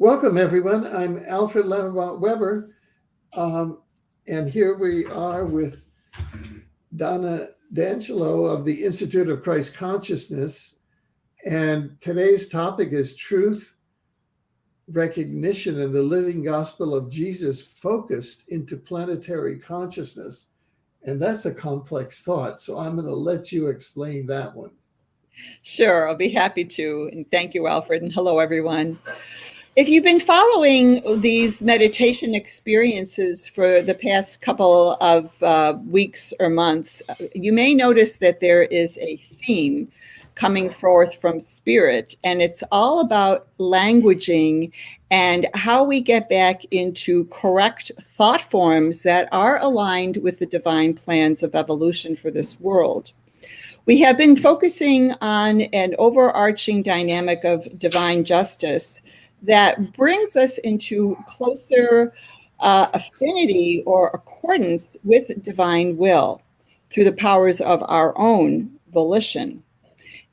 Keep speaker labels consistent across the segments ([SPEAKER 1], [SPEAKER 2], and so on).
[SPEAKER 1] Welcome, everyone. I'm Alfred Leonard Weber, and here we are with Donna D'Angelo of the Institute of Christ Consciousness. And today's topic is truth, recognition, and the living gospel of Jesus focused into planetary consciousness. And that's a complex thought, so I'm going to let you explain that one.
[SPEAKER 2] Sure, I'll be happy to. And thank you, Alfred, and hello, everyone. If you've been following these meditation experiences for the past couple of weeks or months, you may notice that there is a theme coming forth from Spirit, and it's all about languaging and how we get back into correct thought forms that are aligned with the divine plans of evolution for this world. We have been focusing on an overarching dynamic of divine justice that brings us into closer affinity or accordance with divine will through the powers of our own volition.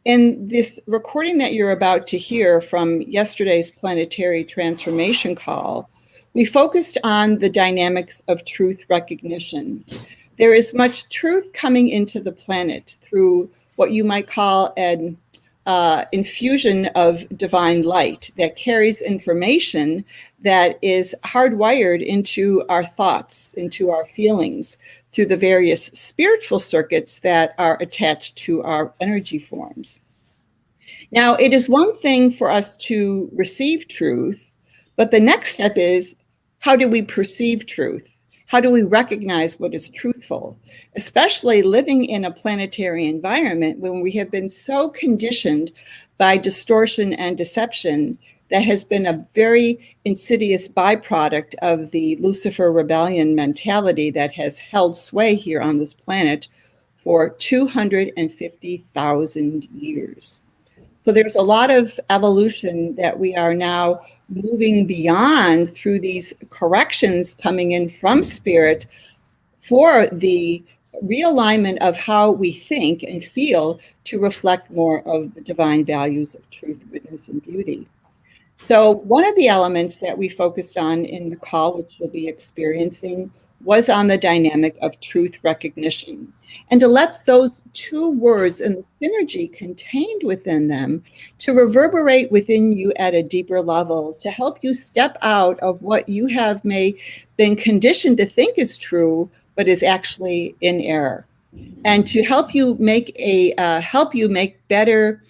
[SPEAKER 2] In this recording that you're about to hear from yesterday's Planetary transformation call, we focused on the dynamics of truth recognition. There is much truth coming into the planet through what you might call an infusion of divine light that carries information that is hardwired into our thoughts, into our feelings, through the various spiritual circuits that are attached to our energy forms. Now, it is one thing for us to receive truth, but the next step is, how do we perceive truth? How do we recognize what is truthful, especially living in a planetary environment when we have been so conditioned by distortion and deception that has been a very insidious byproduct of the Lucifer rebellion mentality that has held sway here on this planet for 250,000 years. So there's a lot of evolution that we are now moving beyond through these corrections coming in from Spirit for the realignment of how we think and feel to reflect more of the divine values of truth, witness, and beauty. So one of the elements that we focused on in the call, which you'll be experiencing, was on the dynamic of truth recognition. And to let those two words and the synergy contained within them to reverberate within you at a deeper level, to help you step out of what you have been conditioned to think is true, but is actually in error. And to help you make better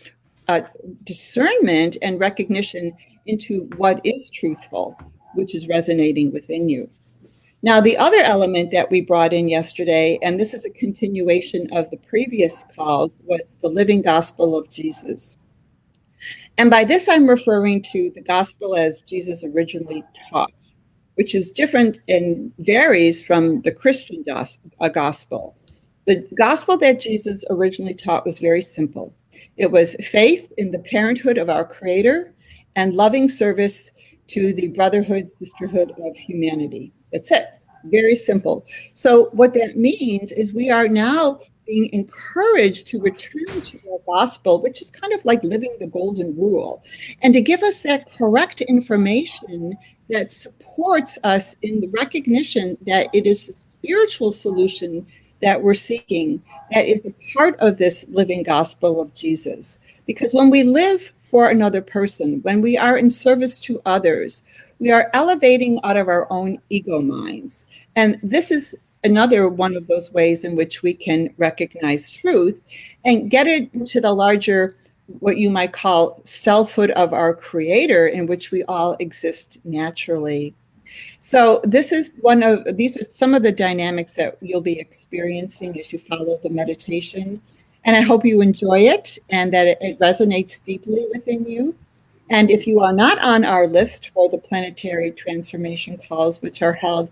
[SPEAKER 2] discernment and recognition into what is truthful, which is resonating within you. Now, the other element that we brought in yesterday, and this is a continuation of the previous calls, was the living gospel of Jesus. And by this, I'm referring to the gospel as Jesus originally taught, which is different and varies from the Christian gospel. The gospel that Jesus originally taught was very simple. It was faith in the parenthood of our Creator and loving service to the brotherhood, sisterhood of humanity. That's it. It's very simple. So what that means is we are now being encouraged to return to our gospel, which is kind of like living the golden rule, and to give us that correct information that supports us in the recognition that it is a spiritual solution that we're seeking, that is a part of this living gospel of Jesus. Because when we live for another person, when we are in service to others, we are elevating out of our own ego minds. And this is another one of those ways in which we can recognize truth and get it into the larger, what you might call selfhood of our Creator, in which we all exist naturally. So these are some of the dynamics that you'll be experiencing as you follow the meditation. And I hope you enjoy it and that it resonates deeply within you. And if you are not on our list for the Planetary transformation calls, which are held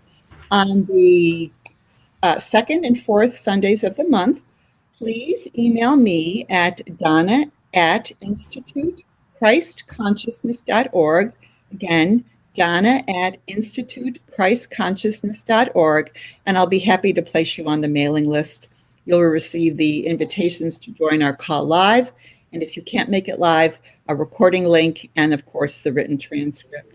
[SPEAKER 2] on the second and fourth Sundays of the month, please email me at donna@institutechristconsciousness.org. Again, donna@institutechristconsciousness.org, and I'll be happy to place you on the mailing list. You'll receive the invitations to join our call live. And if you can't make it live, a recording link and, of course, the written transcript.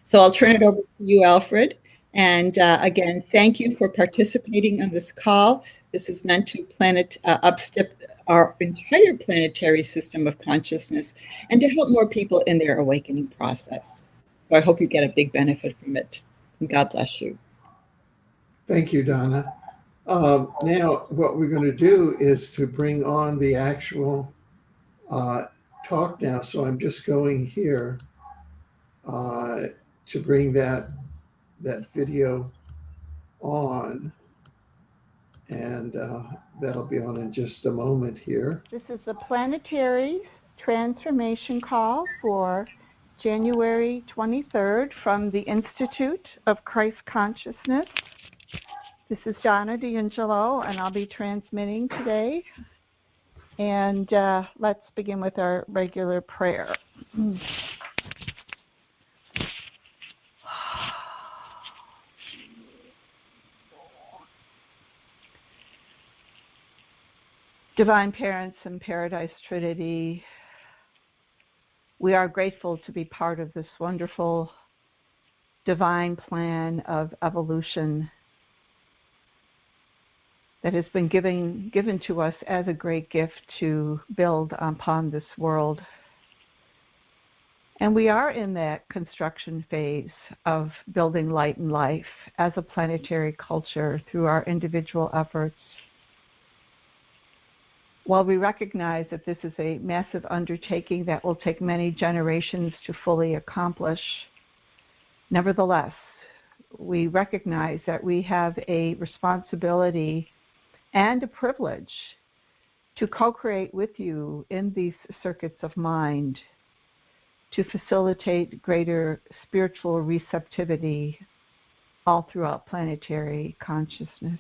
[SPEAKER 2] So I'll turn it over to you, Alfred. And again, thank you for participating on this call. This is meant to upstep our entire planetary system of consciousness and to help more people in their awakening process. So I hope you get a big benefit from it. And God bless you.
[SPEAKER 1] Thank you, Donna. Now, what we're going to do is to bring on the actual talk now. So I'm just going here to bring that video on, and that'll be on in just a moment here.
[SPEAKER 3] This is the Planetary transformation call for January 23rd from the Institute of Christ Consciousness. This is Donna D'Angelo, and I'll be transmitting today. And let's begin with our regular prayer. Divine Parents and Paradise Trinity, we are grateful to be part of this wonderful divine plan of evolution that has been given to us as a great gift to build upon this world. And we are in that construction phase of building light and life as a planetary culture through our individual efforts. While we recognize that this is a massive undertaking that will take many generations to fully accomplish, nevertheless, we recognize that we have a responsibility and a privilege to co-create with you in these circuits of mind to facilitate greater spiritual receptivity all throughout planetary consciousness.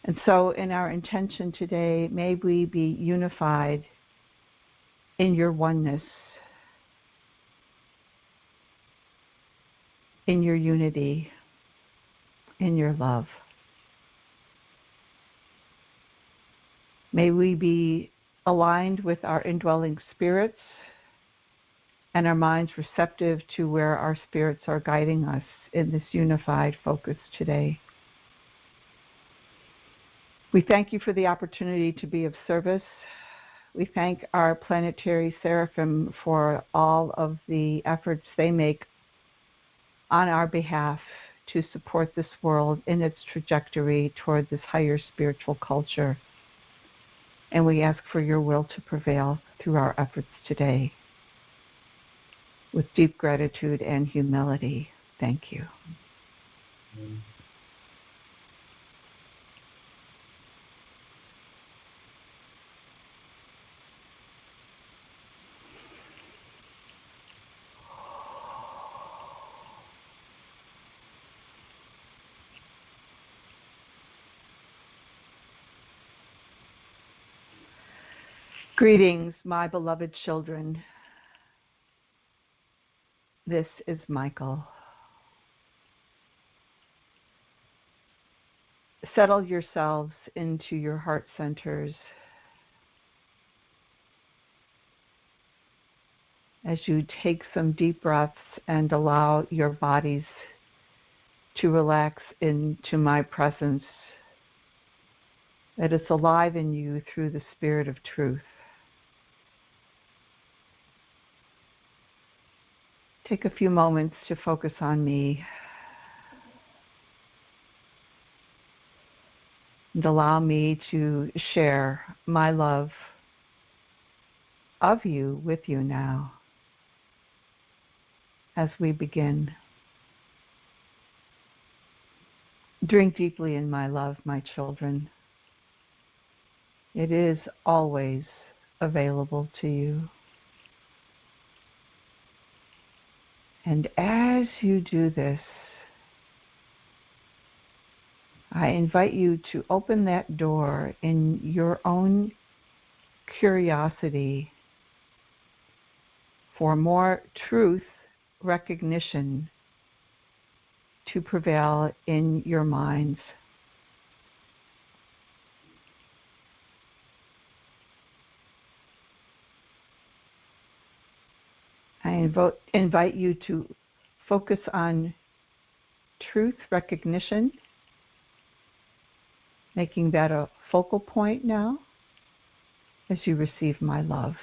[SPEAKER 3] And so in our intention today, may we be unified in your oneness, in your unity, in your love. May we be aligned with our indwelling spirits and our minds receptive to where our spirits are guiding us in this unified focus today. We thank you for the opportunity to be of service. We thank our planetary seraphim for all of the efforts they make on our behalf to support this world in its trajectory toward this higher spiritual culture. And we ask for your will to prevail through our efforts today. With deep gratitude and humility, thank you. Greetings, my beloved children. This is Michael. Settle yourselves into your heart centers as you take some deep breaths and allow your bodies to relax into my presence that is alive in you through the Spirit of Truth. Take a few moments to focus on me and allow me to share my love of you with you now as we begin. Drink deeply in my love, my children. It is always available to you. And as you do this, I invite you to open that door in your own curiosity for more truth recognition to prevail in your minds. I invite you to focus on truth recognition, making that a focal point now as you receive my love.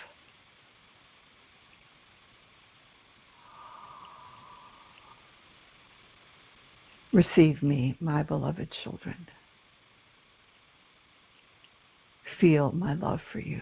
[SPEAKER 3] Receive me, my beloved children. Feel my love for you.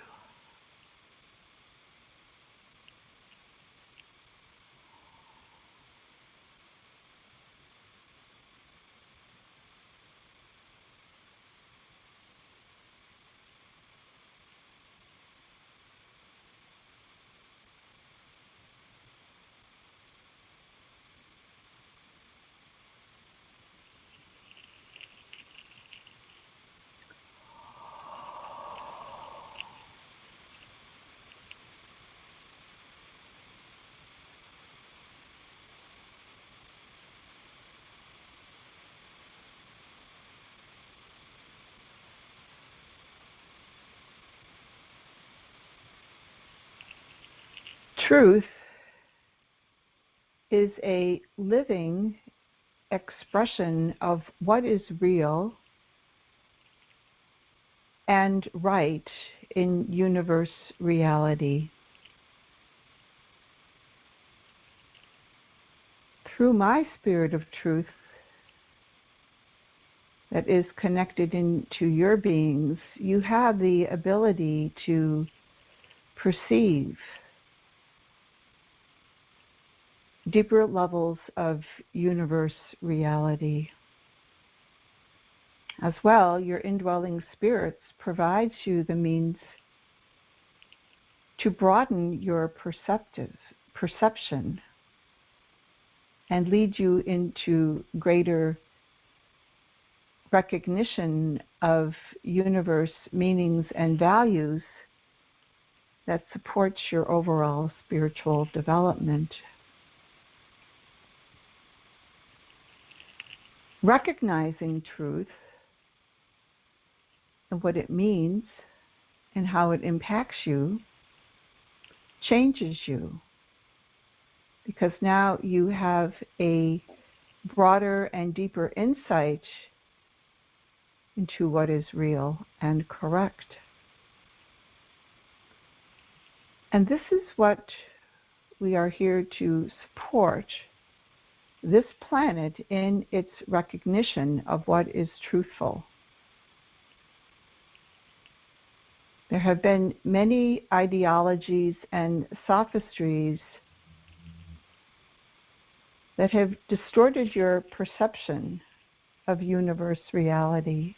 [SPEAKER 3] Truth is a living expression of what is real and right in universe reality. Through my spirit of truth that is connected into your beings, you have the ability to perceive deeper levels of universe reality. As well, your indwelling spirits provides you the means to broaden your perception and lead you into greater recognition of universe meanings and values that supports your overall spiritual development. Recognizing truth and what it means and how it impacts you changes you, because now you have a broader and deeper insight into what is real and correct. And this is what we are here to support this planet in its recognition of what is truthful. There have been many ideologies and sophistries that have distorted your perception of universe reality.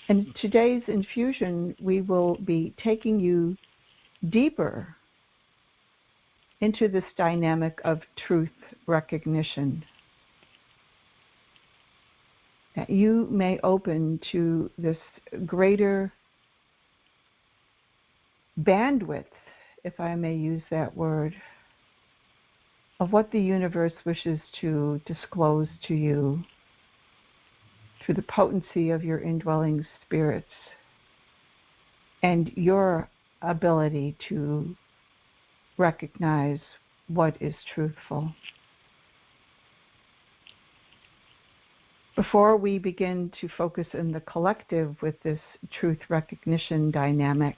[SPEAKER 3] In today's infusion, we will be taking you deeper into this dynamic of truth recognition, that you may open to this greater bandwidth, if I may use that word, of what the universe wishes to disclose to you through the potency of your indwelling spirits and your ability to recognize what is truthful. Before we begin to focus in the collective with this truth recognition dynamic,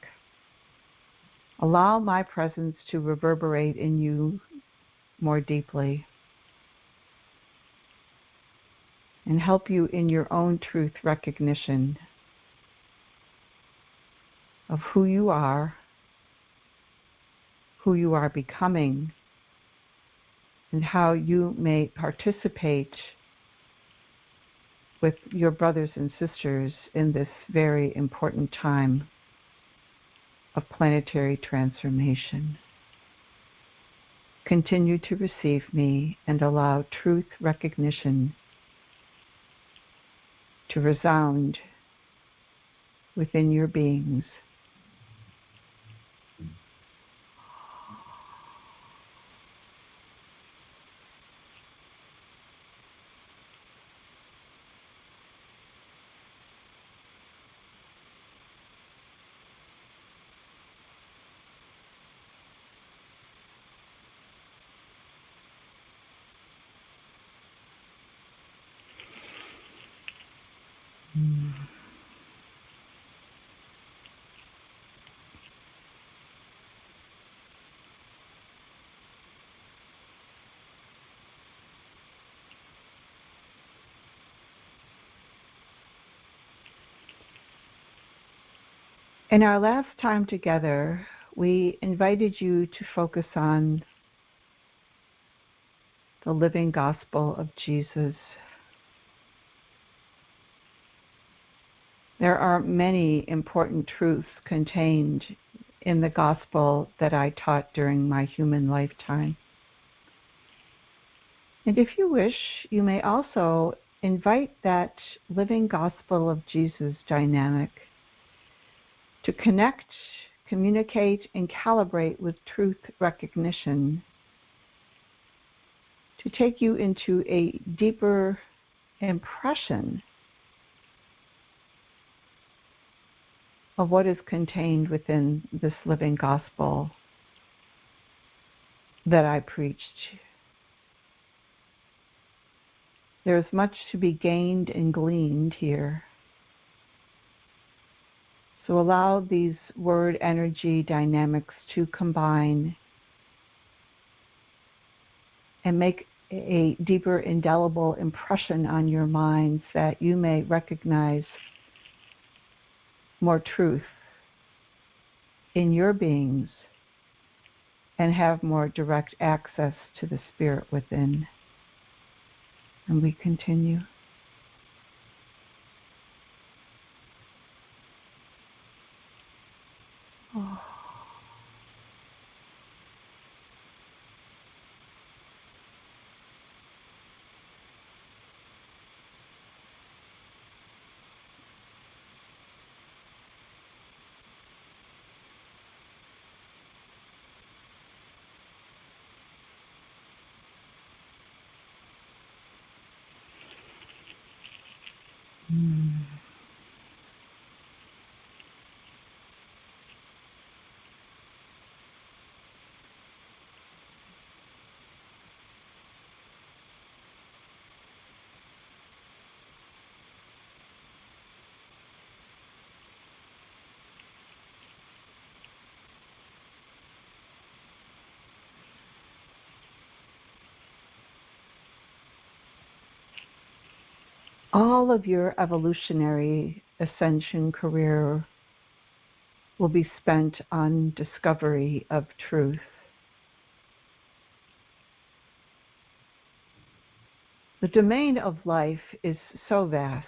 [SPEAKER 3] allow my presence to reverberate in you more deeply and help you in your own truth recognition of who you are becoming, and how you may participate with your brothers and sisters in this very important time of planetary transformation. Continue to receive me and allow truth recognition to resound within your beings. In our last time together, we invited you to focus on the living gospel of Jesus. There are many important truths contained in the gospel that I taught during my human lifetime. And if you wish, you may also invite that living gospel of Jesus dynamic to connect, communicate, and calibrate with truth recognition, to take you into a deeper impression of what is contained within this living gospel that I preached. There's much to be gained and gleaned here. So allow these word energy dynamics to combine and make a deeper, indelible impression on your minds that you may recognize more truth in your beings and have more direct access to the spirit within. And we continue. Oh. All of your evolutionary ascension career will be spent on discovery of truth. The domain of life is so vast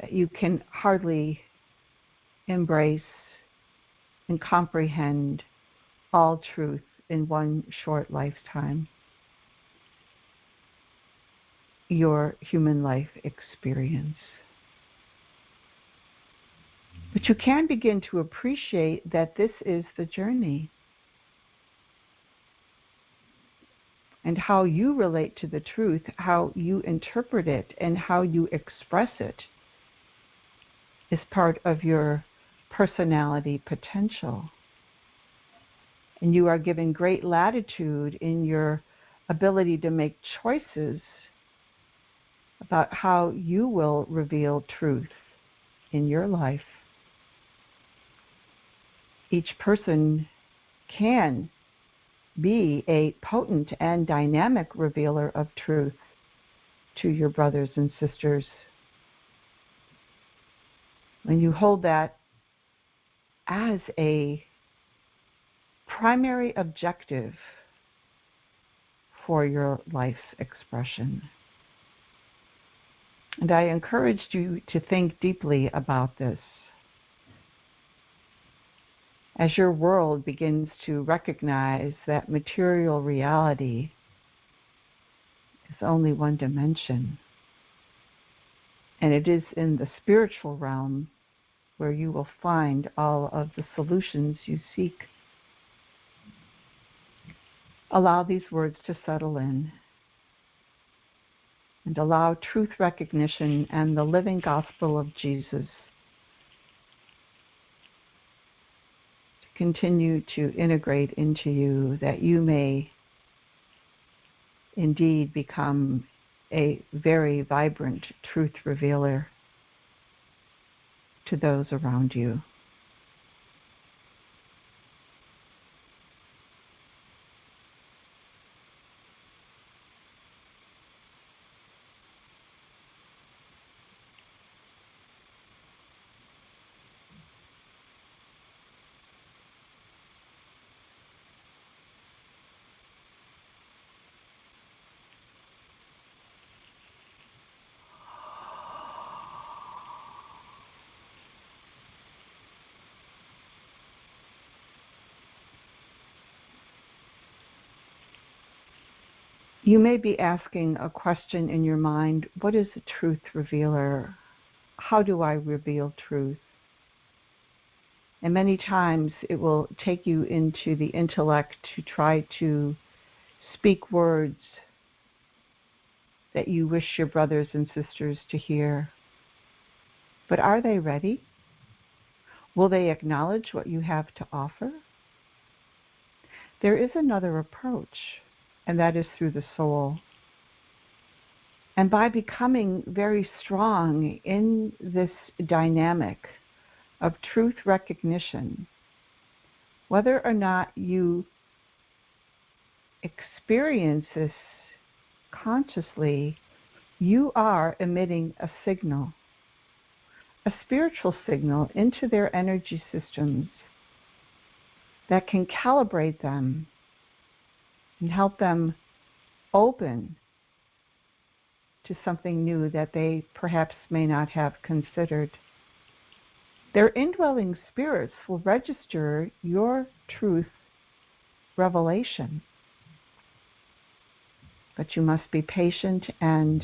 [SPEAKER 3] that you can hardly embrace and comprehend all truth in one short lifetime. Your human life experience. But you can begin to appreciate that this is the journey. And how you relate to the truth, how you interpret it, and how you express it is part of your personality potential. And you are given great latitude in your ability to make choices about how you will reveal truth in your life. Each person can be a potent and dynamic revealer of truth to your brothers and sisters. When you hold that as a primary objective for your life's expression. And I encouraged you to think deeply about this. As your world begins to recognize that material reality is only one dimension, and it is in the spiritual realm where you will find all of the solutions you seek. Allow these words to settle in. And allow truth recognition and the living gospel of Jesus to continue to integrate into you, that you may indeed become a very vibrant truth revealer to those around you. You may be asking a question in your mind, what is a truth revealer? How do I reveal truth? And many times it will take you into the intellect to try to speak words that you wish your brothers and sisters to hear. But are they ready? Will they acknowledge what you have to offer? There is another approach, and that is through the soul. And by becoming very strong in this dynamic of truth recognition, whether or not you experience this consciously, you are emitting a signal, a spiritual signal into their energy systems that can calibrate them and help them open to something new that they perhaps may not have considered. Their indwelling spirits will register your truth revelation. But you must be patient and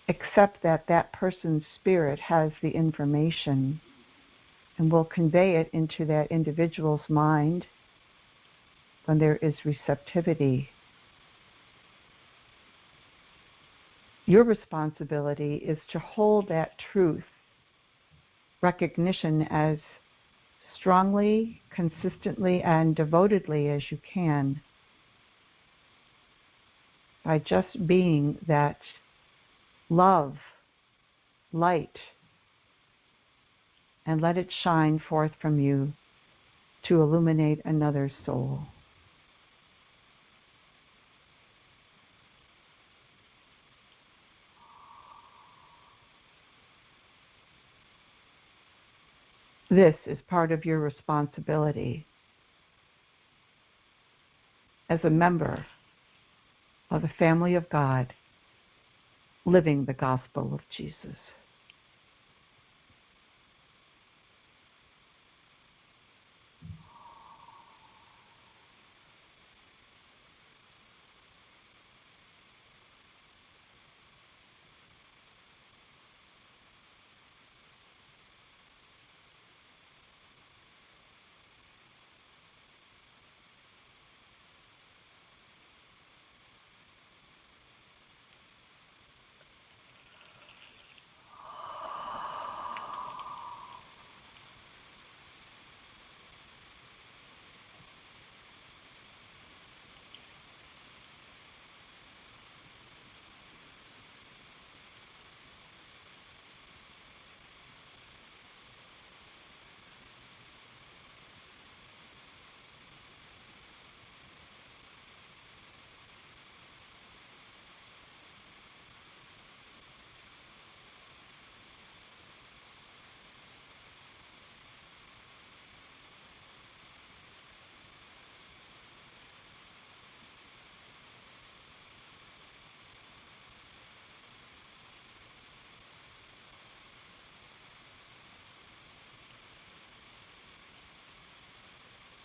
[SPEAKER 3] accept that that person's spirit has the information and will convey it into that individual's mind when there is receptivity. Your responsibility is to hold that truth recognition as strongly, consistently, and devotedly as you can by just being that love, light, and let it shine forth from you to illuminate another soul. This is part of your responsibility as a member of the family of God, living the gospel of Jesus.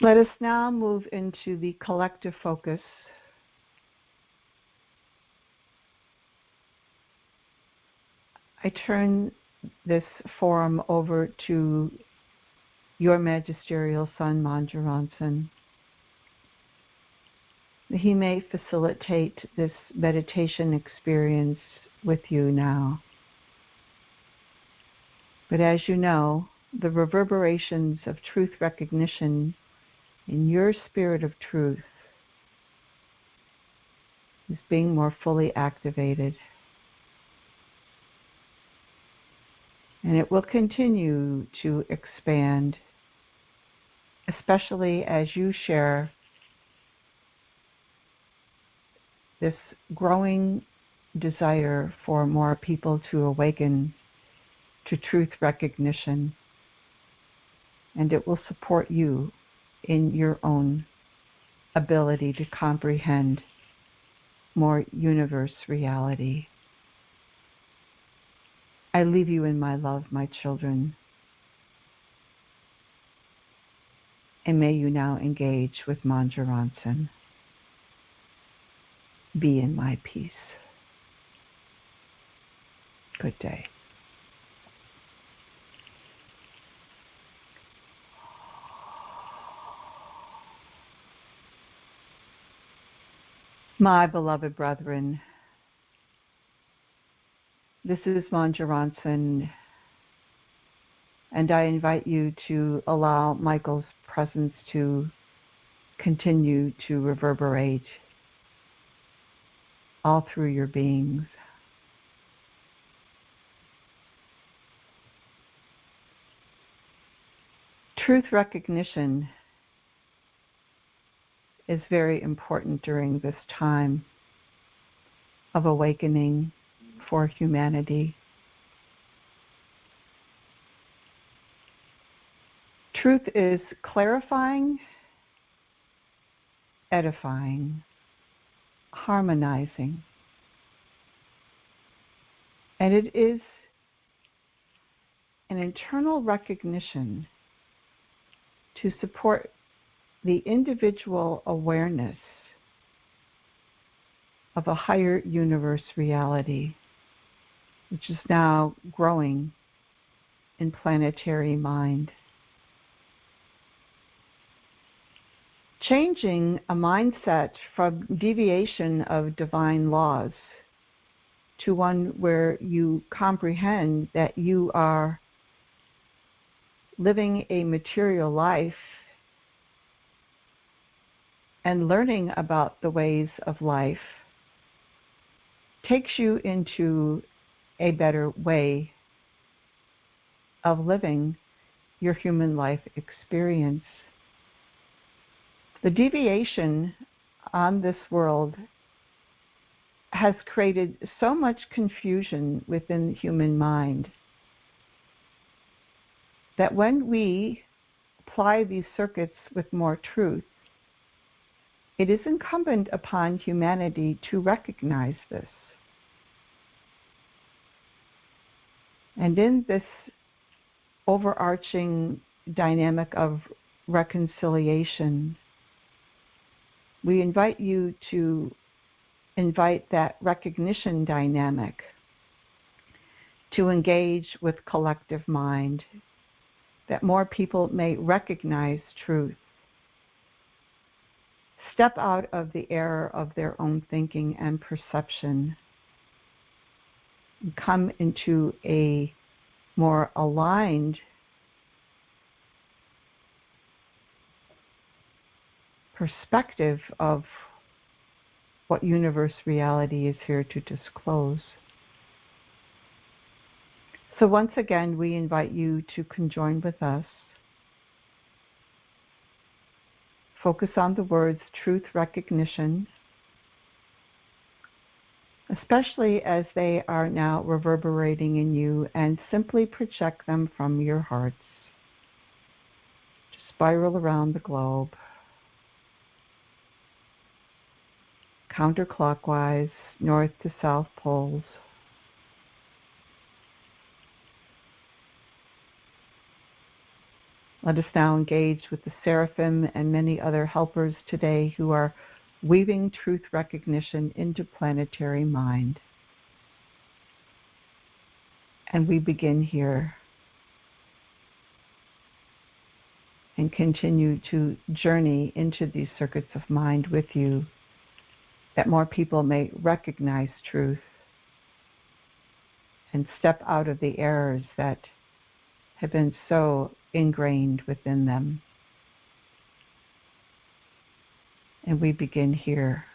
[SPEAKER 3] Let us now move into the collective focus. I turn this forum over to your magisterial son, Manjuransan. He may facilitate this meditation experience with you now. But as you know, the reverberations of truth recognition in your spirit of truth is being more fully activated. And it will continue to expand, especially as you share this growing desire for more people to awaken to truth recognition. And it will support you in your own ability to comprehend more universe reality. I leave you in my love, my children. And may you now engage with Manjuransan. be in my peace. Good day. My beloved brethren, this is Manja Ronson, and I invite you to allow Michael's presence to continue to reverberate all through your beings. Truth recognition is very important during this time of awakening for humanity. Truth is clarifying, edifying, harmonizing, and it is an internal recognition to support the individual awareness of a higher universe reality, which is now growing in planetary mind. Changing a mindset from deviation of divine laws to one where you comprehend that you are living a material life and learning about the ways of life takes you into a better way of living your human life experience. The deviation on this world has created so much confusion within the human mind that when we apply these circuits with more truth, it is incumbent upon humanity to recognize this. And in this overarching dynamic of reconciliation, we invite you to invite that recognition dynamic to engage with collective mind, that more people may recognize truth, step out of the error of their own thinking and perception, and come into a more aligned perspective of what universe reality is here to disclose. So once again, we invite you to conjoin with us. Focus on the words truth recognition, especially as they are now reverberating in you, and simply project them from your hearts. Just spiral around the globe, counterclockwise, north to south poles. Let us now engage with the seraphim and many other helpers today who are weaving truth recognition into planetary mind. And we begin here and continue to journey into these circuits of mind with you, that more people may recognize truth and step out of the errors that have been so ingrained within them. And we begin here.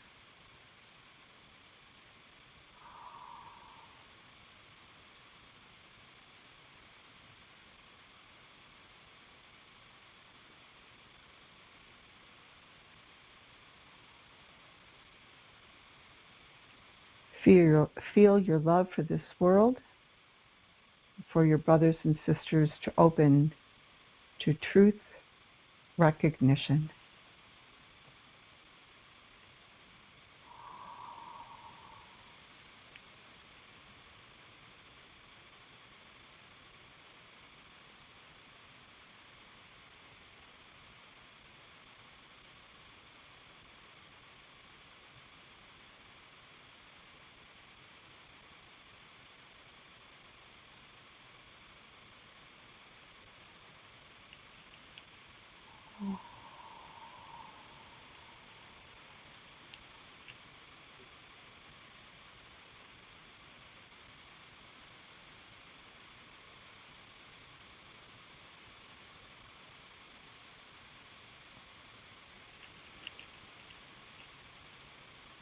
[SPEAKER 3] Feel your love for this world, for your brothers and sisters to open to truth recognition.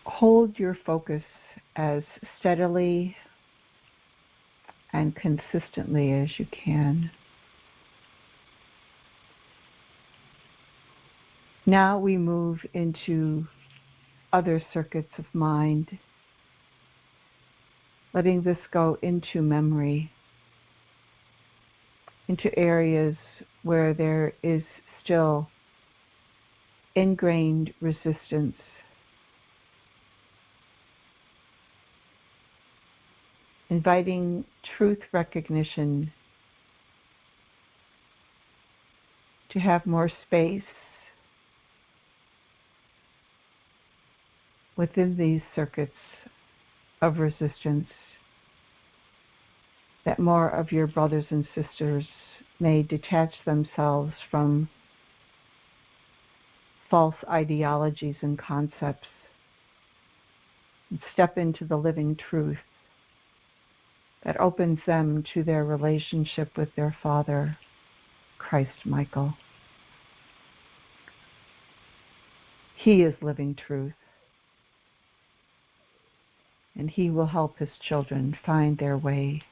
[SPEAKER 3] Hold your focus as steadily and consistently as you can. Now we move into other circuits of mind, letting this go into memory, into areas where there is still ingrained resistance. Inviting truth recognition to have more space within these circuits of resistance, that more of your brothers and sisters may detach themselves from false ideologies and concepts and step into the living truth that opens them to their relationship with their Father, Christ Michael. He is living truth, and He will help His children find their way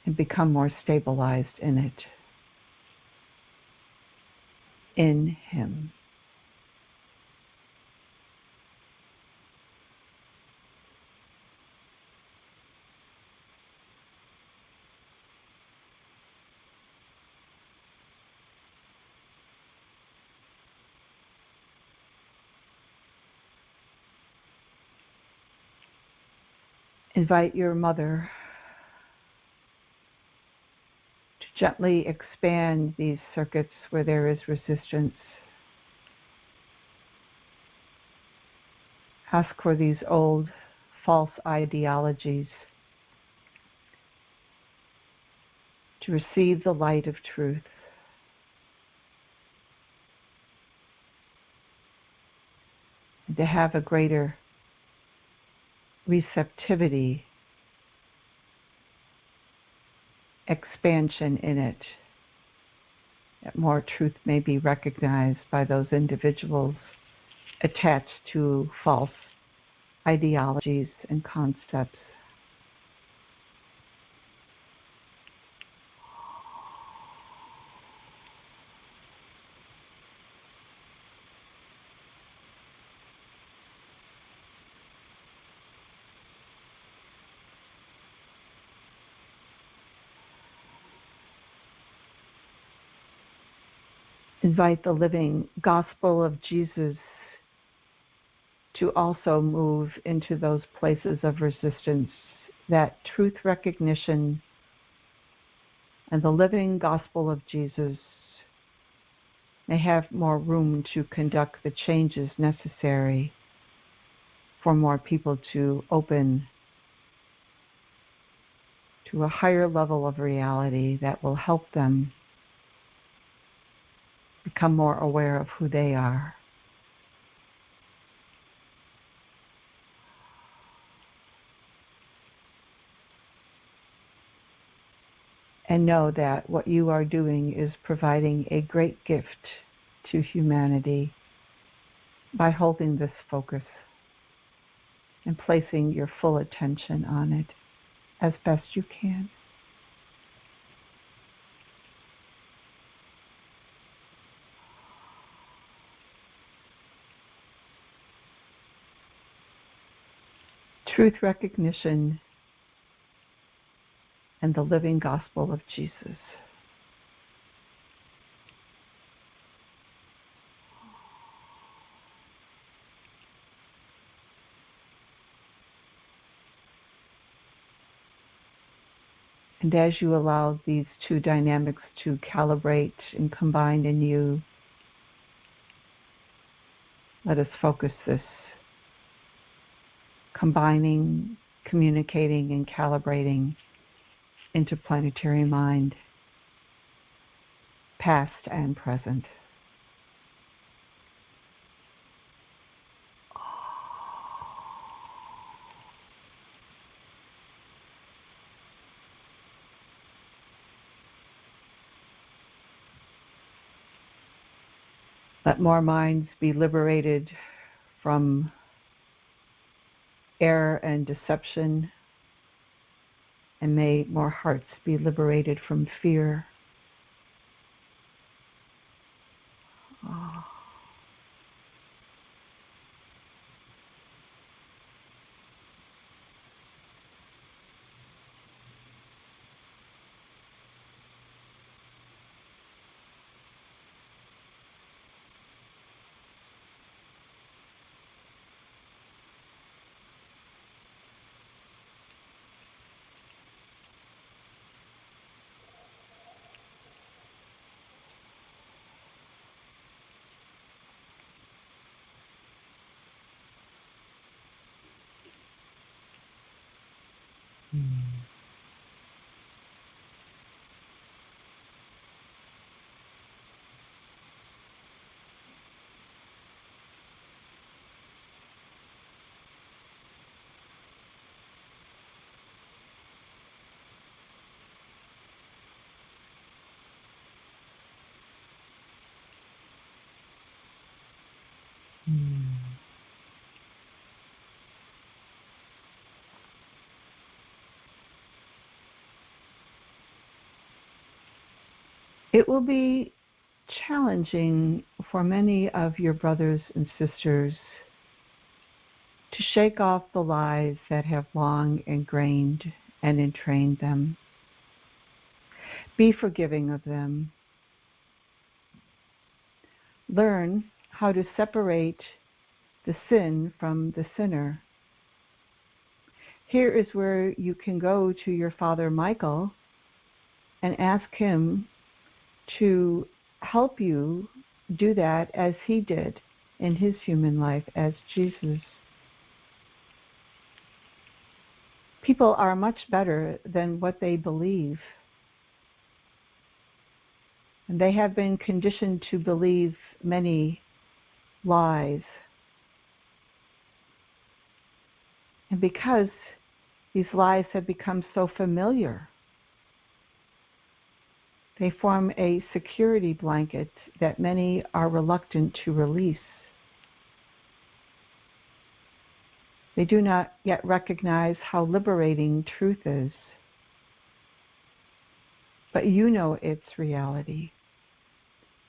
[SPEAKER 3] and become more stabilized in it, in Him. Invite your mother to gently expand these circuits where there is resistance. Ask for these old false ideologies to receive the light of truth. And to have a greater receptivity, expansion in it, that more truth may be recognized by those individuals attached to false ideologies and concepts. Invite the living gospel of Jesus to also move into those places of resistance, that truth recognition and the living gospel of Jesus may have more room to conduct the changes necessary for more people to open to a higher level of reality that will help them become more aware of who they are. And know that what you are doing is providing a great gift to humanity by holding this focus and placing your full attention on it as best you can. Truth recognition and the living gospel of Jesus. And as you allow these two dynamics to calibrate and combine in you, let us focus this combining, communicating, and calibrating into planetary mind past and present. Let more minds be liberated from error and deception, and may more hearts be liberated from fear. Oh. It will be challenging for many of your brothers and sisters to shake off the lies that have long ingrained and entrained them. Be forgiving of them. Learn how to separate the sin from the sinner. Here is where you can go to your Father Michael and ask him to help you do that as he did in his human life as Jesus. People are much better than what they believe. And they have been conditioned to believe many lies. And because these lies have become so familiar, they form a security blanket that many are reluctant to release. They do not yet recognize how liberating truth is. But you know its reality.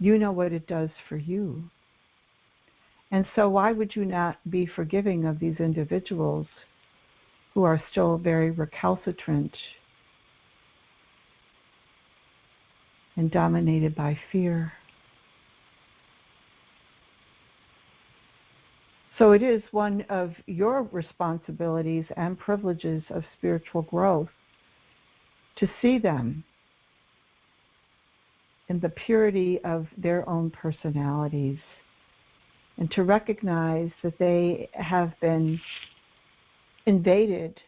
[SPEAKER 3] You know what it does for you. And so why would you not be forgiving of these individuals who are still very recalcitrant and dominated by fear? So it is one of your responsibilities and privileges of spiritual growth to see them in the purity of their own personalities and to recognize that they have been invaded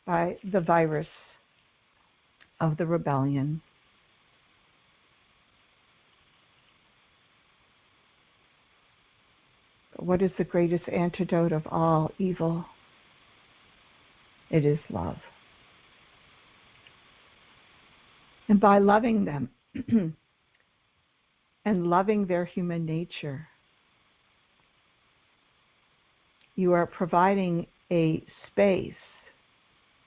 [SPEAKER 3] by the virus of the rebellion. What is the greatest antidote of all evil? It is love. And by loving them and loving their human nature, you are providing a space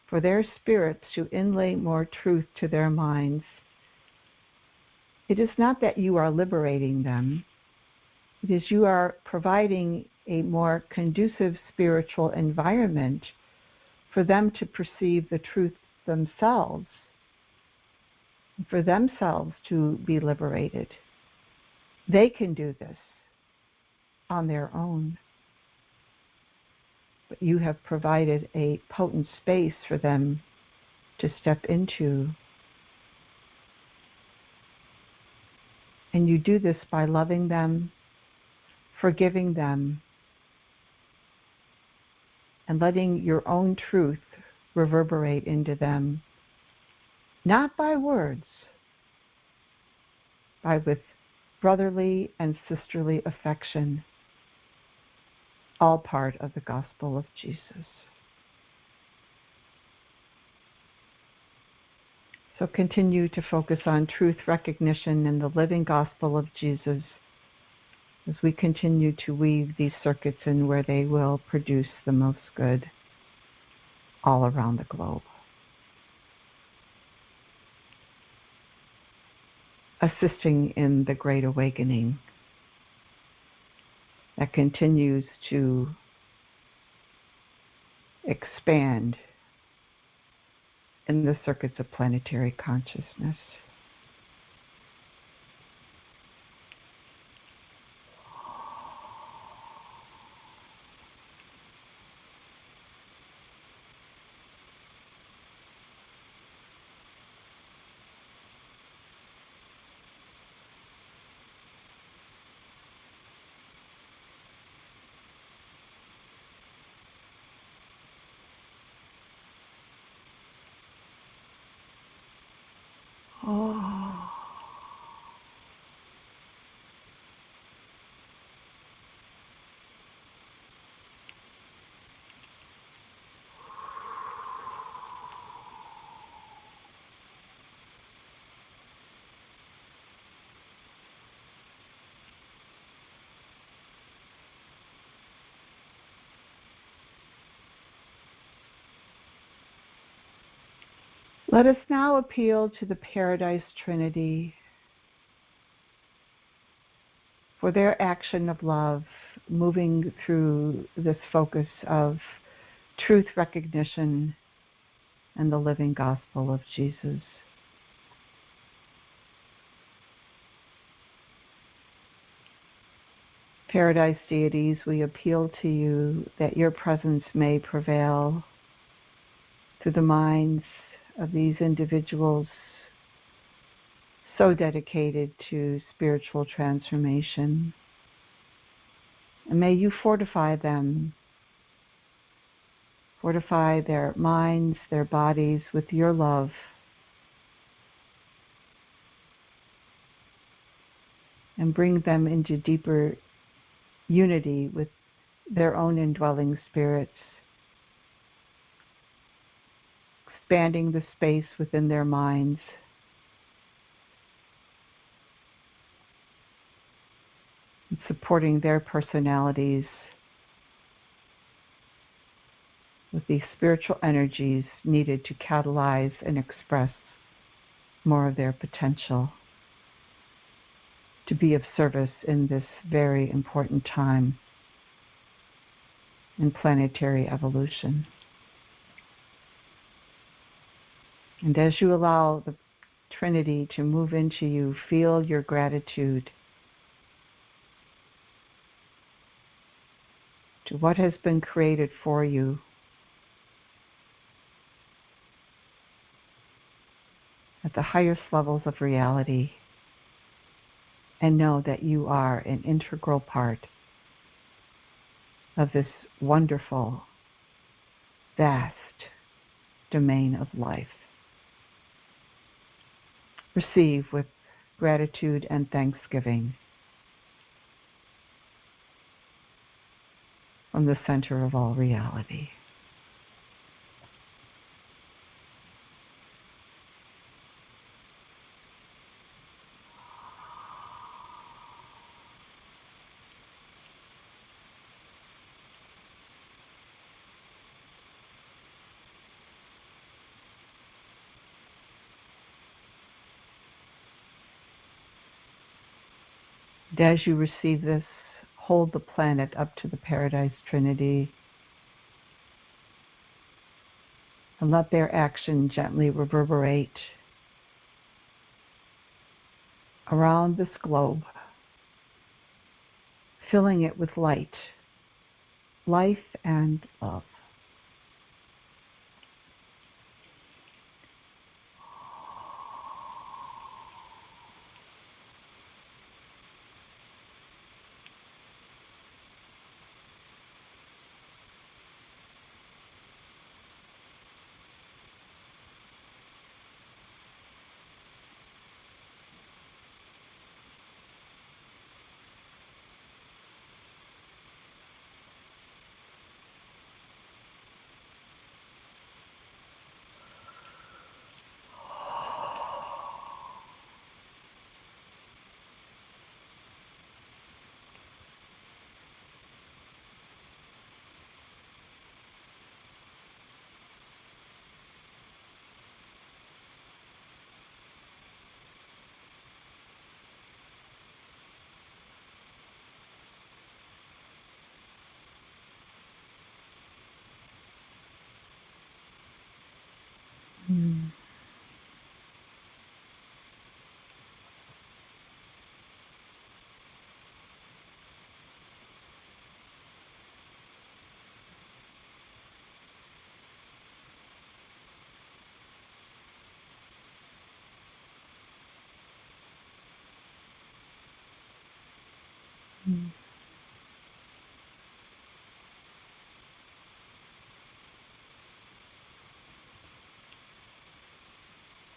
[SPEAKER 3] for their spirits to inlay more truth to their minds. It is not that you are liberating them. It is you are providing a more conducive spiritual environment for them to perceive the truth themselves, and for themselves to be liberated. They can do this on their own. But you have provided a potent space for them to step into. And you do this by loving them, forgiving them, and letting your own truth reverberate into them, not by words, unified with brotherly and sisterly affection, all part of the gospel of Jesus. So continue to focus on truth recognition and the living gospel of Jesus as we continue to weave these circuits in where they will produce the most good all around the globe. Assisting in the great awakening that continues to expand in the circuits of planetary consciousness. Oh. Let us now appeal to the Paradise Trinity for their action of love, moving through this focus of truth recognition and the living gospel of Jesus. Paradise deities, we appeal to you that your presence may prevail through the minds of these individuals so dedicated to spiritual transformation. And may you fortify them, fortify their minds, their bodies with your love. And bring them into deeper unity with their own indwelling spirits, expanding the space within their minds, and supporting their personalities with the spiritual energies needed to catalyze and express more of their potential, to be of service in this very important time in planetary evolution. And as you allow the Trinity to move into you, feel your gratitude to what has been created for you. At the highest levels of reality, and know that you are an integral part of this wonderful, vast domain of life. Receive with gratitude and thanksgiving from the center of all reality. And as you receive this, hold the planet up to the Paradise Trinity and let their action gently reverberate around this globe, filling it with light, life and love.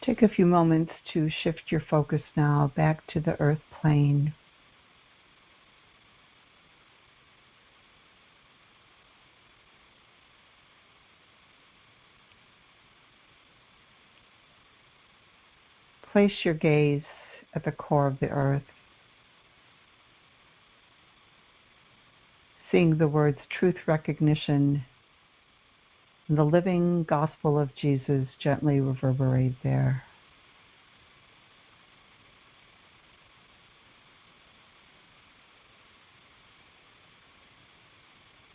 [SPEAKER 3] Take a few moments to shift your focus now back to the earth plane. Place your gaze at the core of the earth, seeing the words truth recognition and the living gospel of Jesus gently reverberate there.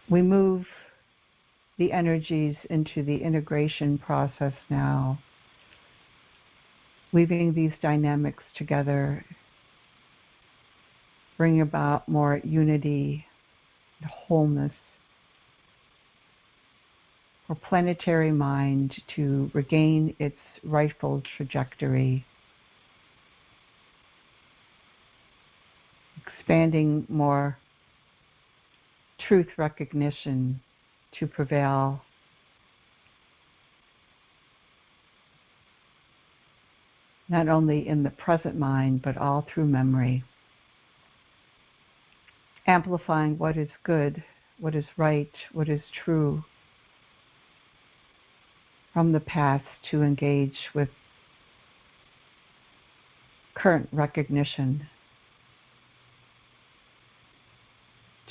[SPEAKER 3] We move the energies into the integration process now, weaving these dynamics together, bring about more unity and wholeness for planetary mind to regain its rightful trajectory, expanding more truth recognition to prevail, not only in the present mind, but all through memory, amplifying what is good, what is right, what is true from the past to engage with current recognition,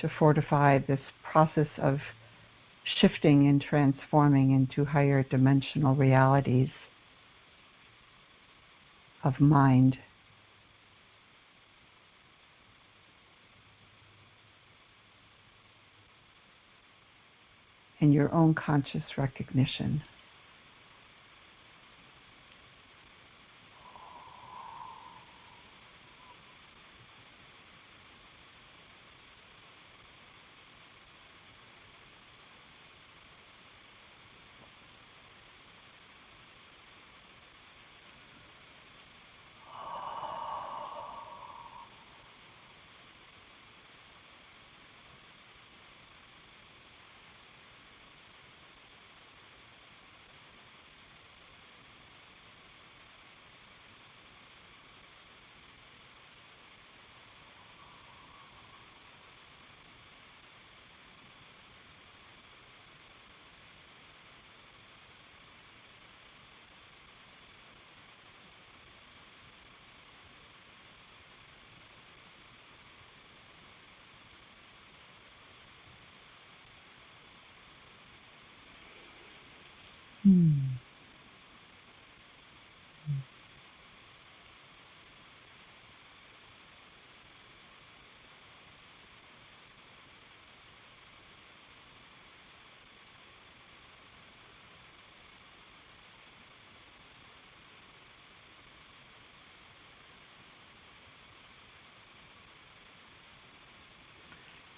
[SPEAKER 3] to fortify this process of shifting and transforming into higher dimensional realities of mind. And your own conscious recognition.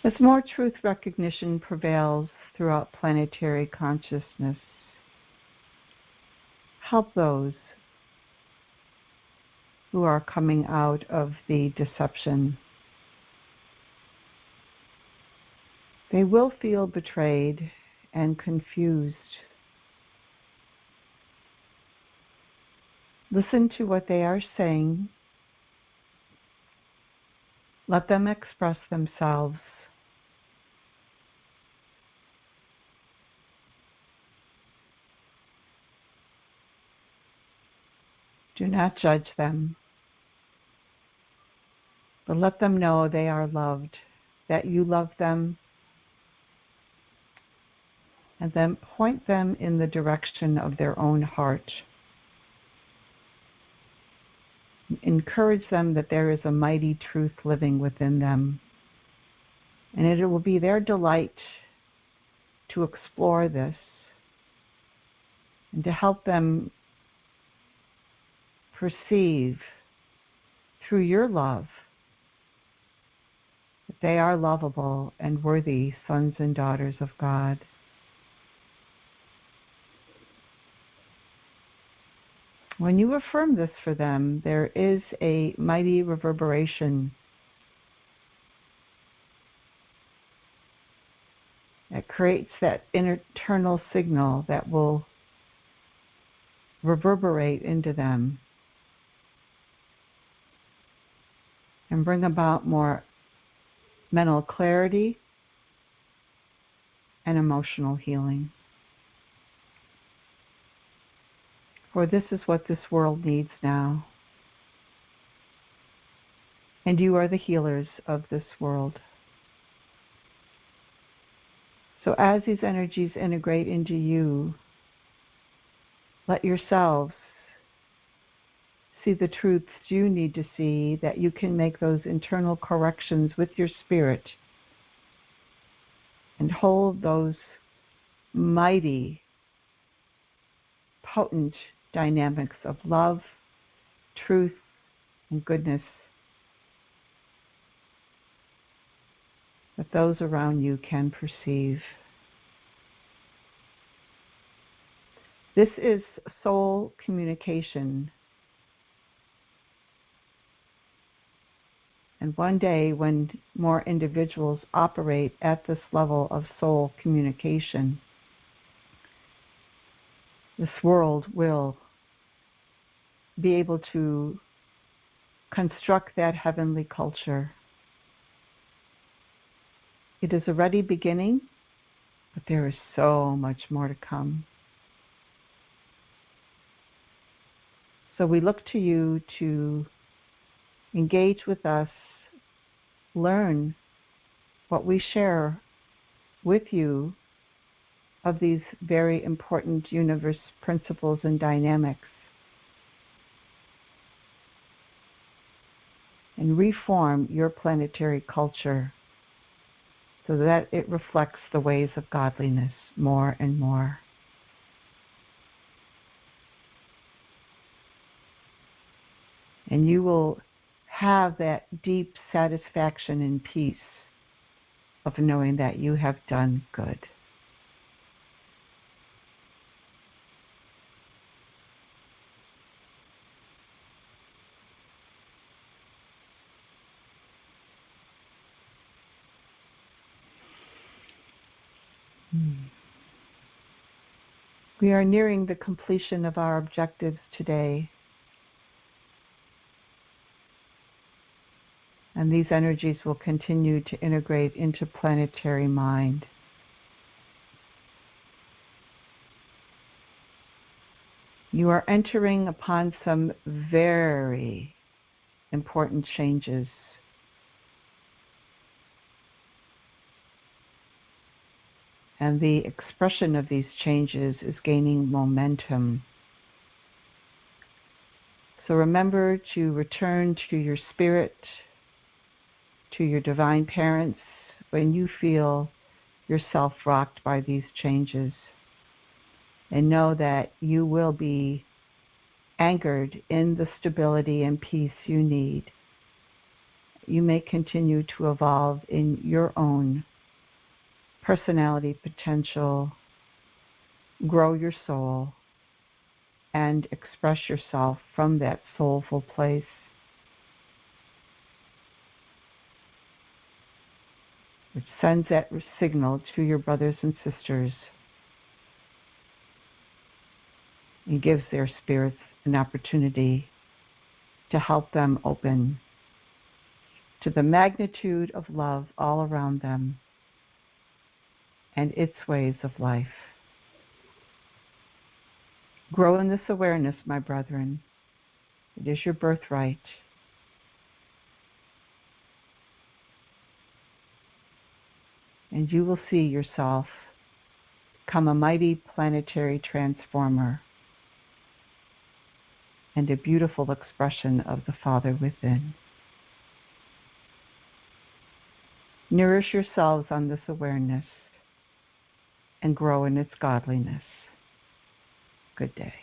[SPEAKER 3] As more truth recognition prevails throughout planetary consciousness, help those who are coming out of the deception. They will feel betrayed and confused. Listen to what they are saying. Let them express themselves. Do not judge them, but let them know they are loved, that you love them, and then point them in the direction of their own heart. Encourage them that there is a mighty truth living within them, and it will be their delight to explore this and to help them perceive through your love that they are lovable and worthy sons and daughters of God. When you affirm this for them, there is a mighty reverberation creates that internal signal that will reverberate into them and bring about more mental clarity and emotional healing. For this is what this world needs now. And you are the healers of this world. So as these energies integrate into you, let yourselves see the truths you need to see, that you can make those internal corrections with your spirit and hold those mighty, potent dynamics of love, truth, and goodness that those around you can perceive. This is soul communication. And one day, when more individuals operate at this level of soul communication, this world will be able to construct that heavenly culture. It is already beginning, but there is so much more to come. So we look to you to engage with us, learn what we share with you of these very important universe principles and dynamics, and reform your planetary culture so that it reflects the ways of godliness more and more. And you will have that deep satisfaction and peace of knowing that you have done good. We are nearing the completion of our objectives today. And these energies will continue to integrate into planetary mind. You are entering upon some very important changes. And the expression of these changes is gaining momentum. So remember to return to your spirit, to your divine parents, when you feel yourself rocked by these changes. And know that you will be anchored in the stability and peace you need. You may continue to evolve in your own personality potential, grow your soul, and express yourself from that soulful place. Which sends that signal to your brothers and sisters and gives their spirits an opportunity to help them open to the magnitude of love all around them and its ways of life. Grow in this awareness, my brethren. It is your birthright. And you will see yourself become a mighty planetary transformer and a beautiful expression of the Father within. Nourish yourselves on this awareness and grow in its godliness. Good day.